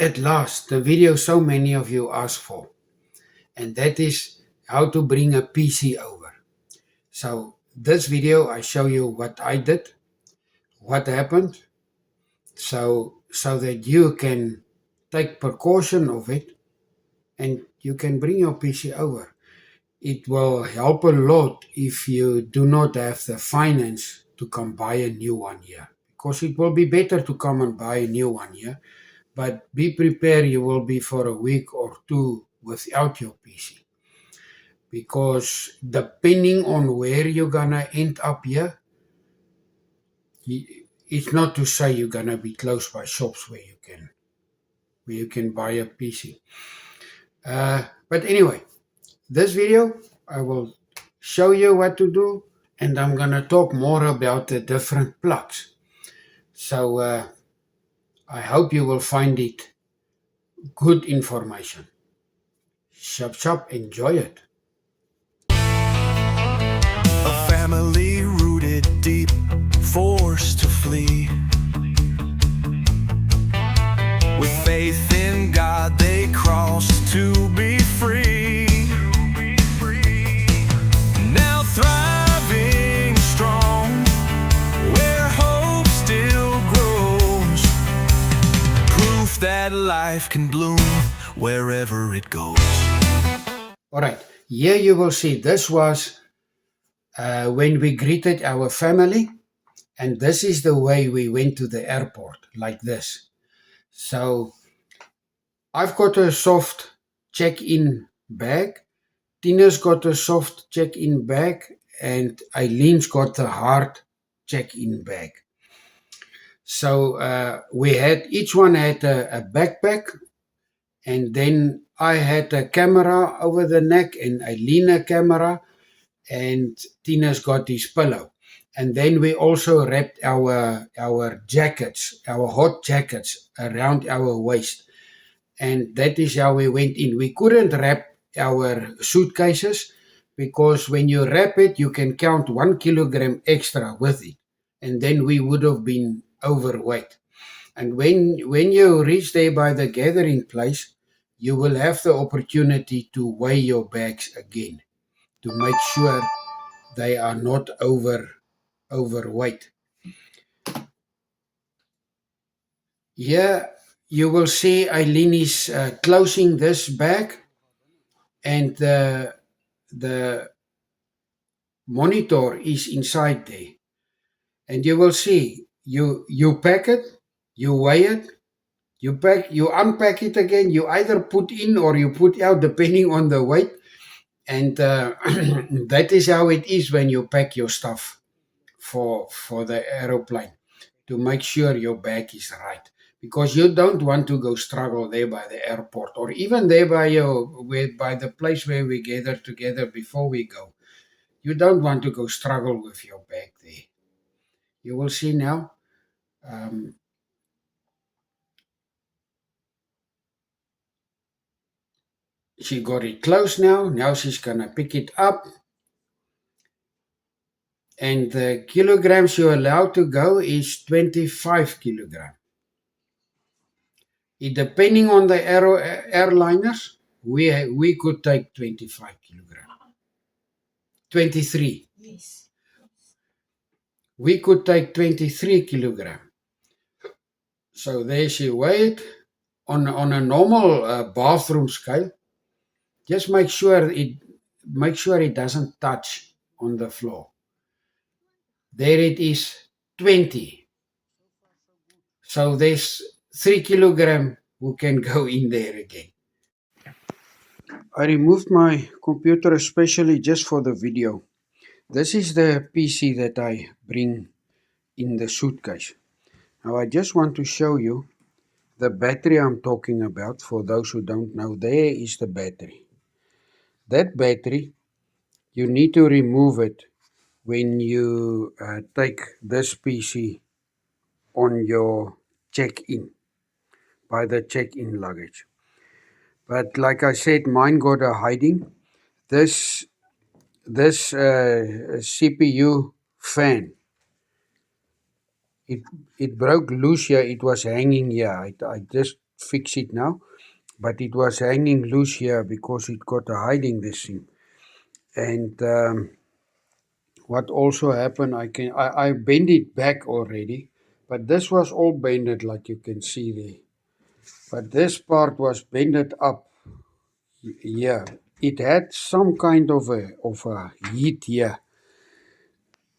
at last the video so many of you asked for, and that is how to bring a PC over. So this video I show you what I did, what happened, so that you can take precaution of it and you can bring your PC over. It will help a lot if you do not have the finance to come buy a new one here, because it will be better to come and buy a new one here. But be prepared, you will be for a week or two without your PC. Because depending on where you're gonna end up here, it's not to say you're gonna be close by shops where you can buy a PC. But anyway, this video I will show you what to do, and I'm gonna talk more about the different plugs. So I hope you will find it good information. Shop, enjoy it. A family rooted deep, forced to flee. With faith in God, they crossed to be free. Now thriving strong, where hope still grows. Proof that life can bloom wherever it goes. All right, here you will see this was when we greeted our family, and this is the way we went to the airport, like this. So I've got a soft check-in bag, Tina's got a soft check-in bag, and Eileen's got the hard check-in bag. So we had, each one had a backpack, and then I had a camera over the neck, and Eileen a camera, and Tina's got his pillow. And then we also wrapped our jackets, our hot jackets, around our waist. And that is how we went in. We couldn't wrap our suitcases because when you wrap it, you can count 1 kilogram extra with it. And then we would have been overweight. And when you reach there by the gathering place, you will have the opportunity to weigh your bags again to make sure they are not overweight. Here you will see Eileen is closing this bag, and the monitor is inside there. And you will see, you pack it, you weigh it, you unpack it again, you either put in or you put out depending on the weight. And that is how it is when you pack your stuff for the aeroplane, to make sure your bag is right. Because you don't want to go struggle there by the airport, or even there by the place where we gather together before we go. You don't want to go struggle with your bag there. You will see now. She got it close now. Now she's gonna pick it up. And the kilograms you're allowed to go is 25 kilograms. Depending on the airliners, we could take 25 kilograms. 23. Yes. We could take 23 kilograms. So there she weighed on a normal bathroom scale. Just make sure it doesn't touch on the floor. There it is, 20. So there's 3 kilograms who can go in there again. I removed my computer especially just for the video. This is the PC that I bring in the suitcase. Now I just want to show you the battery I'm talking about. For those who don't know, there is the battery. That battery, you need to remove it when you take this PC on your check-in, by the check-in luggage. But like I said, mine got a hiding. This CPU fan, it broke loose here. It was hanging here. I just fix it now. But it was hanging loose here because it got a hiding this thing. And what also happened, I bend it back already, but this was all bended like you can see there. But this part was bended up here. It had some kind of a heat here.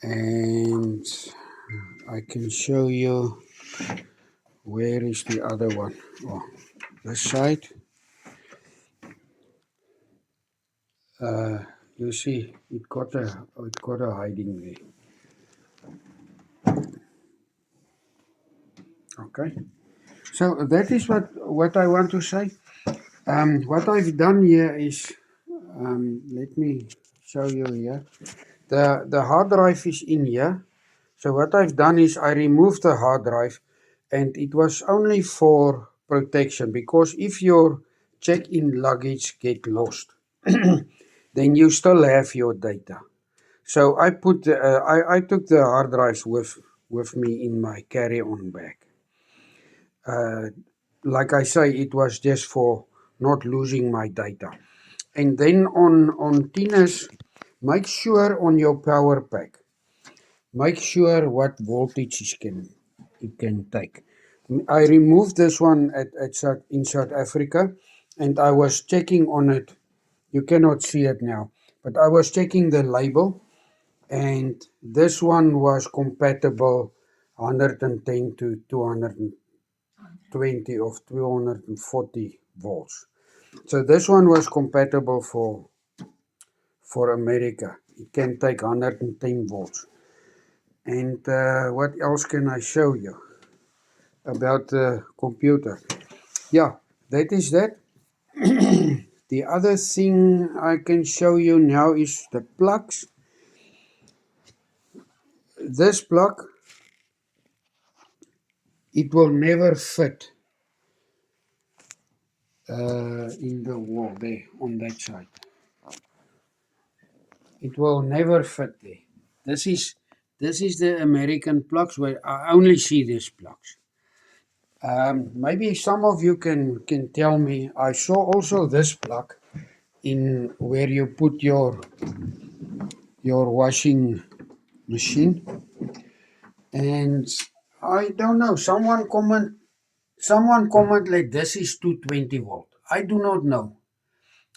And I can show you, where is the other one? Oh, this side. You see, it got a hiding there. Okay, so that is what I want to say. What I've done here is, let me show you here. The hard drive is in here. So what I've done is I removed the hard drive, and it was only for protection, because if your check-in luggage get lost, then you still have your data. So I put I took the hard drives with me in my carry-on bag. Like I say, it was just for not losing my data. And then on Tina's, make sure on your power pack, make sure what voltage it can take. I removed this one in South Africa, and I was checking on it. You cannot see it now, but I was checking the label, and this one was compatible 110 to 220 of 240 volts. So this one was compatible for America. It can take 110 volts. And what else can I show you about the computer? Yeah, that is that. The other thing I can show you now is the plugs. This plug, it will never fit in the wall there on that side. It will never fit there. This is the American plugs, where I only see these plugs. Maybe some of you can tell me. I saw also this plug in where you put your washing machine, and I don't know. Someone comment like this is 220 volt. I do not know.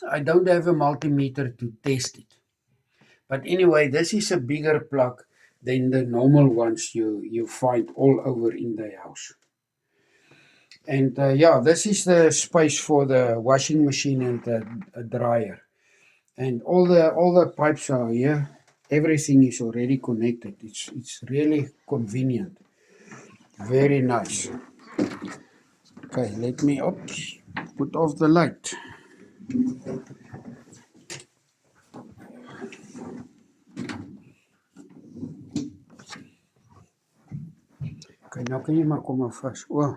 I don't have a multimeter to test it. But anyway, this is a bigger plug than the normal ones you find all over in the house. And yeah, this is the space for the washing machine and the dryer. And all the pipes are here. Everything is already connected. It's really convenient. Very nice. Okay, let me put off the light. Okay, nou kan jy maar kom maar vas. Oh.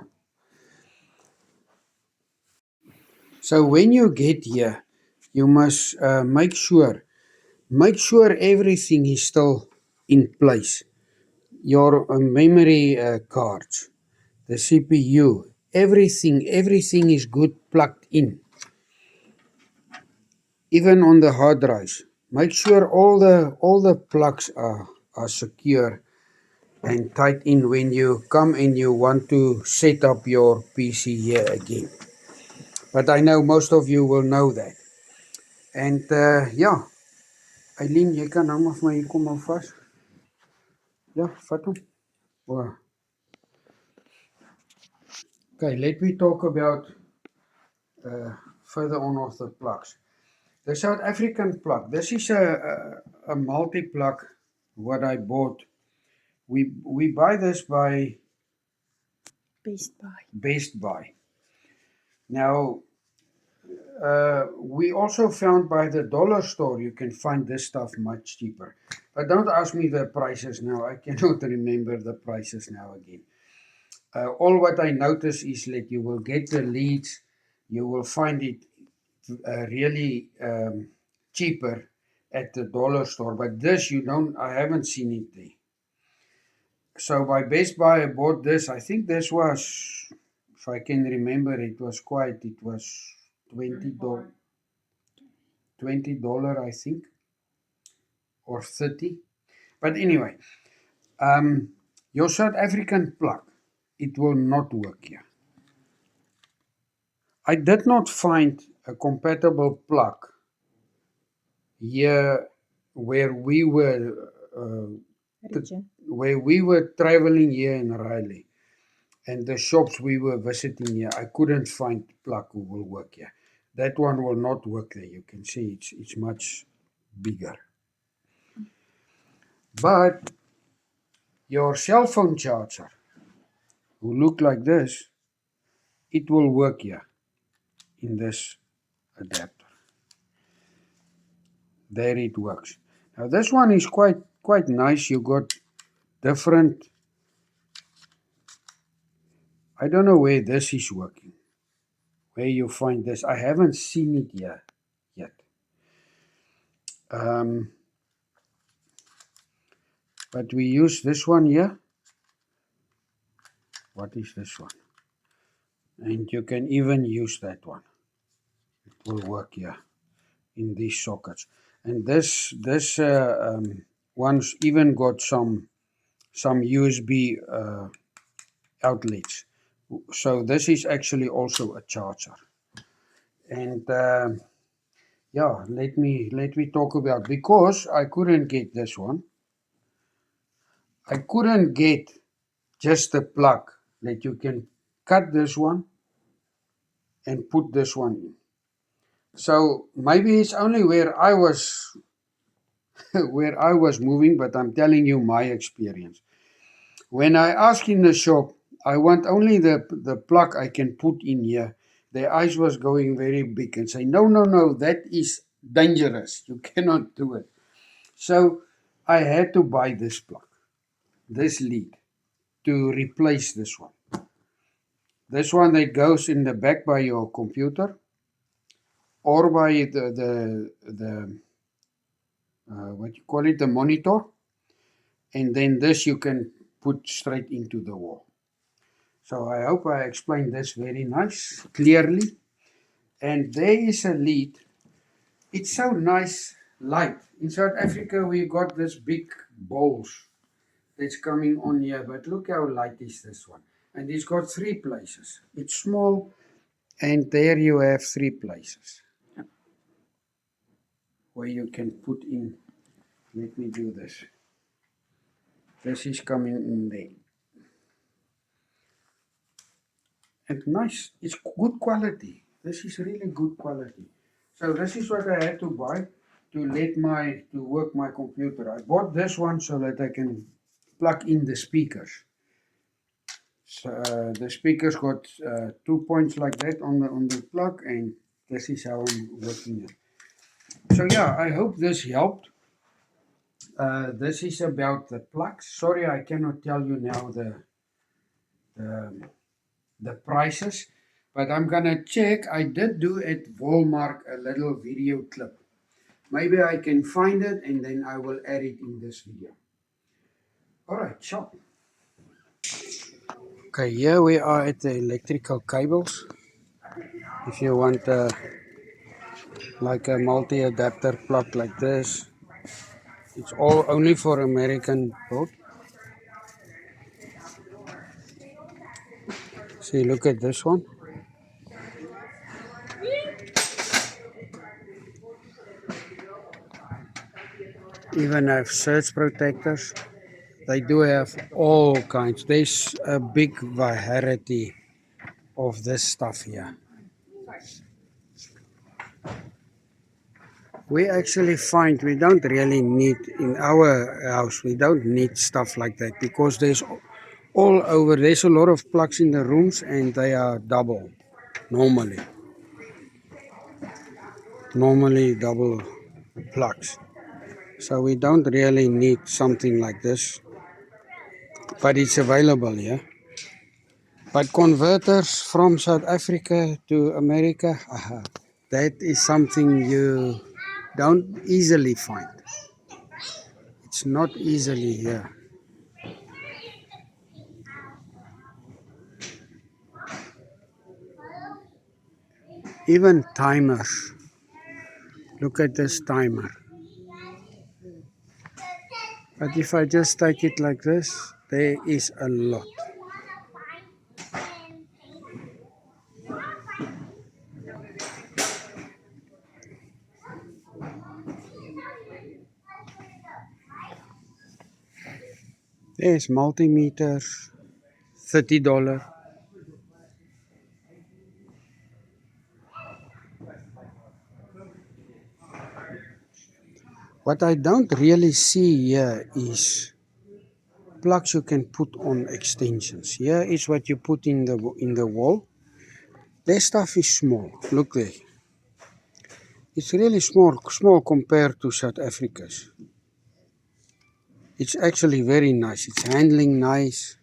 So when you get here, you must make sure everything is still in place. Your memory cards, the CPU, everything is good plugged in. Even on the hard drives, make sure all the plugs are secure and tight in when you come and you want to set up your PC here again. But I know most of you will know that. And yeah, Eileen, jy kan nou maar vir my hier kom hou vas. Ja, vat hom. Wow. Okay, let me talk about further on of the plugs. The South African plug. This is a multi-plug what I bought. We buy this by Best Buy. Now, we also found by the dollar store you can find this stuff much cheaper. But don't ask me the prices now. I cannot remember the prices now again. All what I notice is that you will get the leads. You will find it really cheaper at the dollar store. But this I haven't seen it there. So by Best Buy I bought this. I think this was If I can remember, it was $20, $20 I think, or 30. But anyway, your South African plug, it will not work here. I did not find a compatible plug here where we were traveling here in Raleigh, and the shops we were visiting here, I couldn't find plug who will work here. That one will not work there. You can see it's much bigger. But your cell phone charger, who look like this, it will work here in this adapter. There it works. Now this one is quite nice. You got different. I don't know where this is working. Where you find this? I haven't seen it here yet. But we use this one here. What is this one? And you can even use that one. It will work here in these sockets. And this one's even got some USB outlets. So this is actually also a charger. And yeah, let me talk about, because I couldn't get this one. I couldn't get just the plug that you can cut this one and put this one in. So maybe it's only where I was moving, but I'm telling you my experience. When I asked in the shop, I want only the plug I can put in here, their eyes was going very big and say, no, that is dangerous. You cannot do it. So I had to buy this plug, this lead, to replace this one. This one that goes in the back by your computer, or by the what you call it, the monitor, and then this you can put straight into the wall. So I hope I explained this very nice, clearly. And there is a lead. It's so nice, light. In South Africa we got this big bowls that's coming on here, but look how light is this one. And it's got 3 places. It's small, and there you have 3 places where you can put in. Let me do this. This is coming in there. And nice. It's good quality. This is really good quality. So this is what I had to buy to work my computer. I bought this one so that I can plug in the speakers. So the speakers got 2 points like that on the plug, and this is how I'm working it. So yeah, I hope this helped. This is about the plugs. Sorry, I cannot tell you now the prices, but I'm gonna check. I did do at Walmart a little video clip. Maybe I can find it and then I will add it in this video. Alright, ciao. Okay, here we are at the electrical cables. If you want like a multi-adapter plug like this, it's all only for American built. See, look at this one. Even have surge protectors. They do have all kinds. There's a big variety of this stuff here. We actually find we don't really need, in our house, we don't need stuff like that, because there's all over, there's a lot of plugs in the rooms and they are double, normally double plugs. So we don't really need something like this, but it's available here. But converters from South Africa to America, that is something you don't easily find. It's not easily here. Even timers. Look at this timer. But if I just take it like this, there is a lot. There's multimeters, $30. What I don't really see here is plugs you can put on extensions. Here is what you put in the wall. Their stuff is small. Look there. It's really small compared to South Africa's. It's actually very nice. It's handling nice.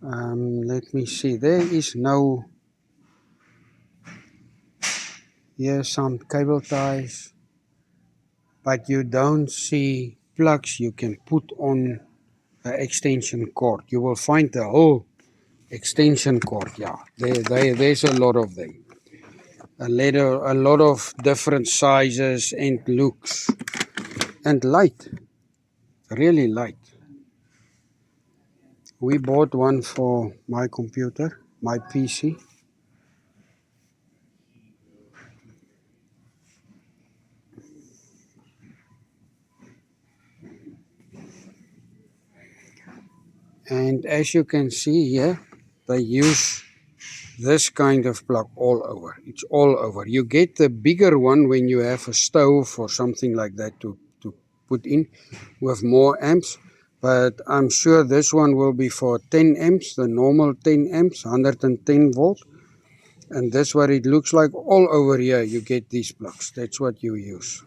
Let me see. There is no. Here's some cable ties, but you don't see plugs you can put on an extension cord. You will find the whole extension cord. Yeah, there's a lot of them. A lot of different sizes and looks, and light. Really light. We bought one for my computer, my PC. And as you can see here, they use this kind of plug all over. It's all over. You get the bigger one when you have a stove or something like that to put in with more amps. But I'm sure this one will be for 10 amps, the normal 10 amps, 110 volt. And that's what it looks like all over here. You get these plugs. That's what you use.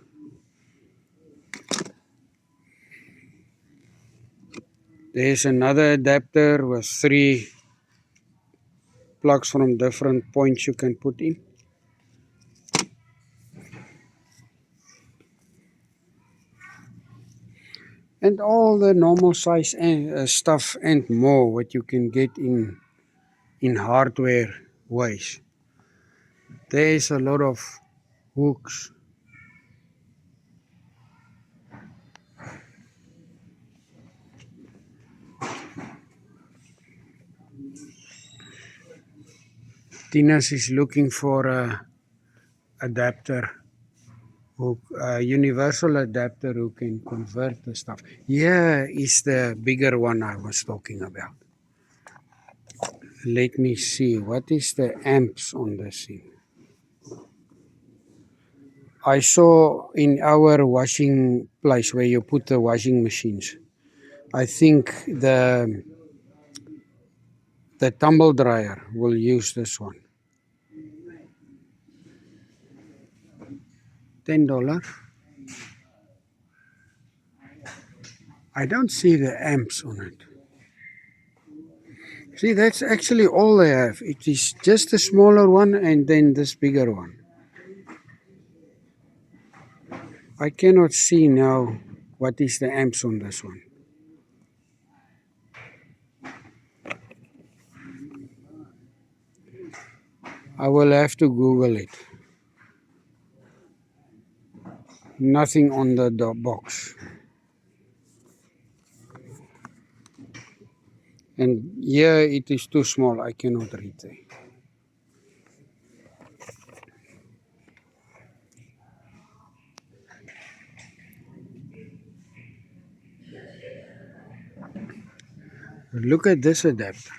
There's another adapter with 3 plugs from different points you can put in. And all the normal size and stuff and more what you can get in hardware ways. There's a lot of hooks. Tinas is looking for a adapter, a universal adapter who can convert the stuff. Here is the bigger one I was talking about. Let me see, what is the amps on this thing? I saw in our washing place where you put the washing machines, I think the tumble dryer will use this one. $10. I don't see the amps on it. See, that's actually all they have. It is just a smaller one and then this bigger one. I cannot see now what is the amps on this one. I will have to Google it. Nothing on the box. And here it is too small, I cannot read there. Look at this adapter.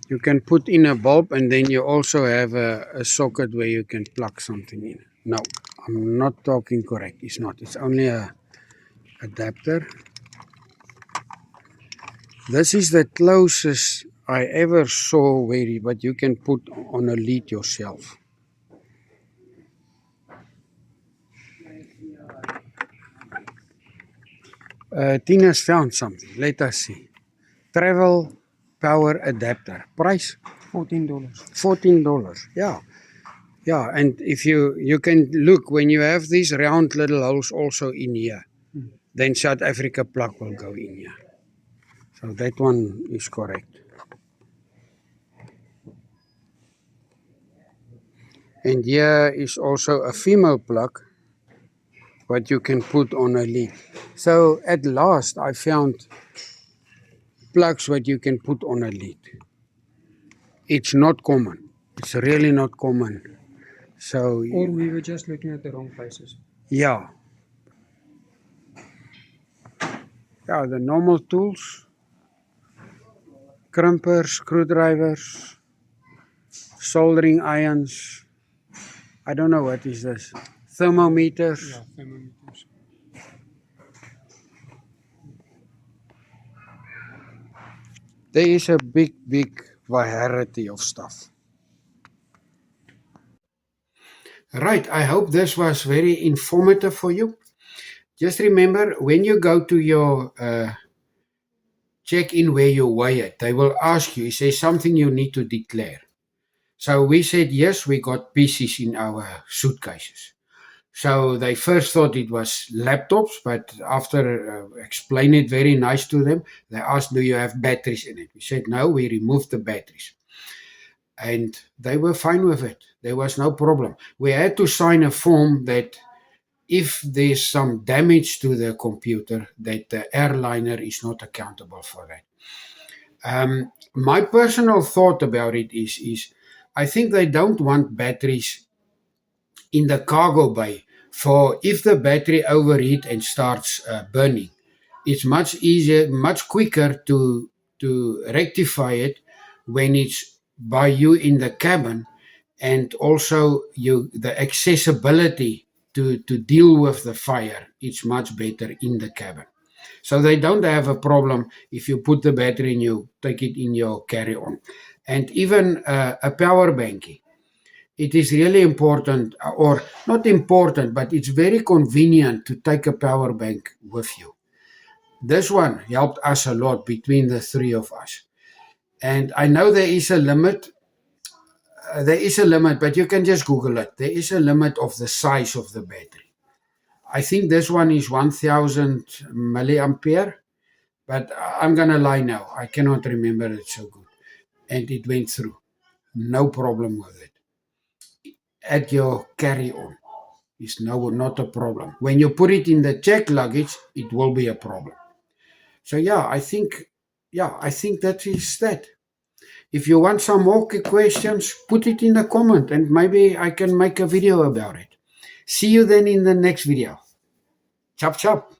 You can put in a bulb and then you also have a socket where you can plug something in. No, I'm not talking correct. It's not. It's only a adapter. This is the closest I ever saw but you can put on a lead yourself. Tina's found something. Let us see. Travel power adapter. Price? $14. $14. Yeah. Yeah, and if you can look, when you have these round little holes also in here, then South Africa plug will go in here. So that one is correct. And here is also a female plug, what you can put on a lead. So at last I found plugs what you can put on a lead. It's not common. It's really not common. So Or we were just looking at the wrong places. yeah. Yeah, the normal tools, crimpers, screwdrivers, soldering irons. I don't know what is this. Thermometers. Yeah, thermometers. There is a big variety of stuff. Right, I hope this was very informative for you. Just remember, when you go to your check in where you weigh it, they will ask you, is there something you need to declare? So we said, yes, we got PCs in our suitcases. So they first thought it was laptops, but after explaining it very nice to them, they asked, do you have batteries in it? We said, no, we removed the batteries. And they were fine with it. There was no problem. We had to sign a form that if there's some damage to the computer, that the airliner is not accountable for that. My personal thought about it is I think they don't want batteries in the cargo bay, for if the battery overheat and starts burning, it's much easier, much quicker to rectify it when it's by you in the cabin, and also the accessibility to deal with the fire, it's much better in the cabin. So they don't have a problem if you put the battery and you take it in your carry-on. And even a power banking, it is really important, or not important, but it's very convenient to take a power bank with you. This one helped us a lot between the three of us. And I know there is a limit. But you can just Google it. There is a limit of the size of the battery. I think this one is 1000 milliampere, but I'm going to lie now. I cannot remember it so good. And it went through. No problem with it. At your carry-on is not a problem. When you put it in the check luggage, it will be a problem. So I think that is that. If you want some more questions, put it in the comment and maybe I can make a video about it. See you then in the next video. Chop chop.